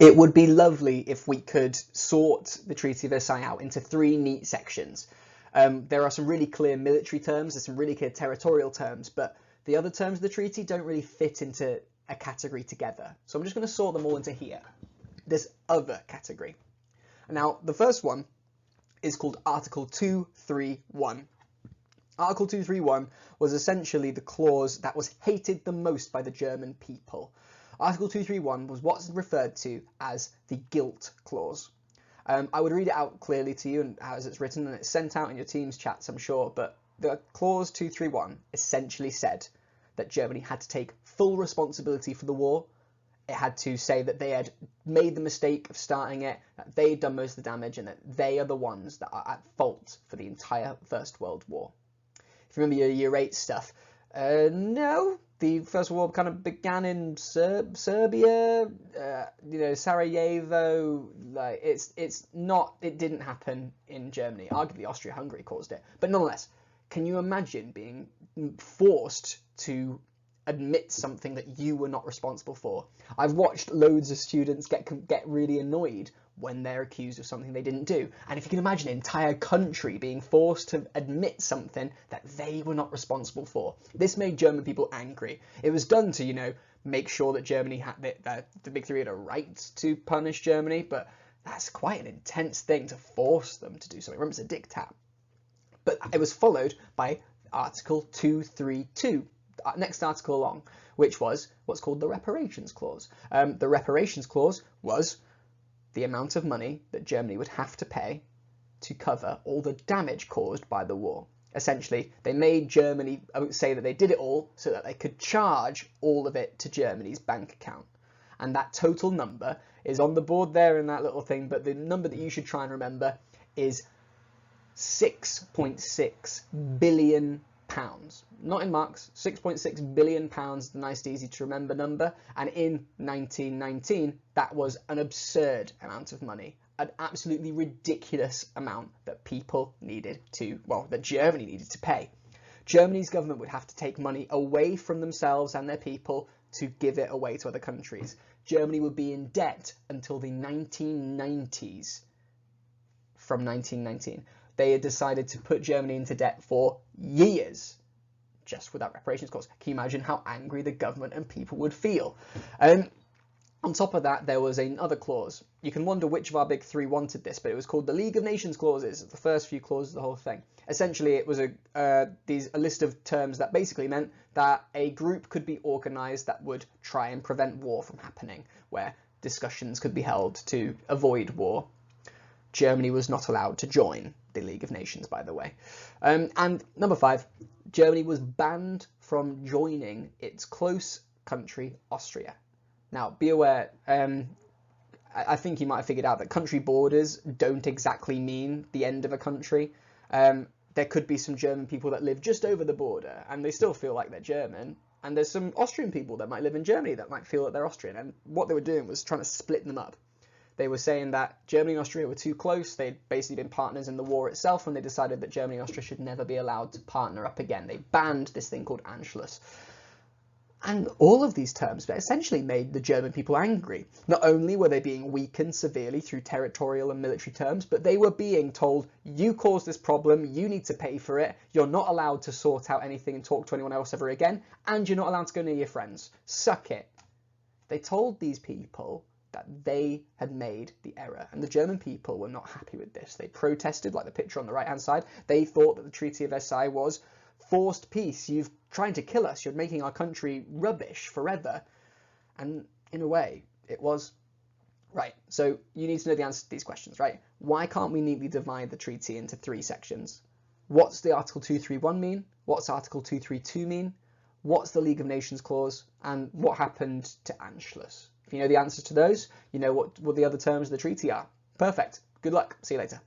It would be lovely if we could sort the Treaty of Versailles out into 3 neat sections. There are some really clear military terms, there's some really clear territorial terms, but the other terms of the treaty don't really fit into a category together. So I'm just going to sort them all into here, this other category. Now, the first one is called Article 231. Article 231 was essentially the clause that was hated the most by the German people. Article 231 was what's referred to as the guilt clause. I would read it out clearly to you and as it's written, and it's sent out in your team's chats, I'm sure, but the clause 231 essentially said that Germany had to take full responsibility for the war. It had to say that they had made the mistake of starting it, that they'd done most of the damage, and that they are the ones that are at fault for the entire First World War. If you remember your Year 8 stuff, no, the First World War kind of began in Serbia, Sarajevo. Like it didn't happen in Germany. Arguably, Austria-Hungary caused it, but nonetheless, can you imagine being forced to admit something that you were not responsible for? I've watched loads of students get really annoyed when they're accused of something they didn't do. And if you can imagine an entire country being forced to admit something that they were not responsible for. This made German people angry. It was done to, make sure that Germany had the Big Three had a right to punish Germany, but that's quite an intense thing to force them to do something. Remember, it's a diktat. But it was followed by Article 232, next article along, which was what's called the Reparations Clause. The Reparations Clause was the amount of money that Germany would have to pay to cover all the damage caused by the war. Essentially, they made Germany say that they did it all so that they could charge all of it to Germany's bank account. And that total number is on the board there in that little thing, but the number that you should try and remember is 6.6 billion pounds. Not in marks, 6.6 billion pounds, the nice easy to remember number. And in 1919, that was an absurd amount of money, an absolutely ridiculous amount that people needed to, that Germany needed to pay. Germany's government would have to take money away from themselves and their people to give it away to other countries. Germany would be in debt until the 1990s from 1919. They had decided to put Germany into debt for years, just with that reparations clause. Can you imagine how angry the government and people would feel? On top of that, there was another clause. You can wonder which of our big three wanted this, but it was called the League of Nations clauses, the first few clauses of the whole thing. Essentially, it was a list of terms that basically meant that a group could be organised that would try and prevent war from happening, where discussions could be held to avoid war. Germany was not allowed to join the League of Nations, by the way. And number 5, Germany was banned from joining its close country, Austria. Now, be aware, I think you might have figured out that country borders don't exactly mean the end of a country. There could be some German people that live just over the border and they still feel like they're German. And there's some Austrian people that might live in Germany that might feel that they're Austrian. And what they were doing was trying to split them up. They were saying that Germany and Austria were too close. They'd basically been partners in the war itself, and they decided that Germany and Austria should never be allowed to partner up again. They banned this thing called Anschluss. And all of these terms essentially made the German people angry. Not only were they being weakened severely through territorial and military terms, but they were being told, you caused this problem, you need to pay for it, you're not allowed to sort out anything and talk to anyone else ever again, and you're not allowed to go near your friends. Suck it. They told these people that they had made the error, and the German people were not happy with this. They protested, like the picture on the right hand side. They thought that the Treaty of Versailles was forced peace. You're trying to kill us. You're making our country rubbish forever. And in a way, it was. Right, so you need to know the answer to these questions, right? Why can't we neatly divide the treaty into 3 sections? What's the Article 231 mean? What's Article 232 mean? What's the League of Nations clause? And what happened to Anschluss? If you know the answers to those, you know what the other terms of the treaty are. Perfect. Good luck. See you later.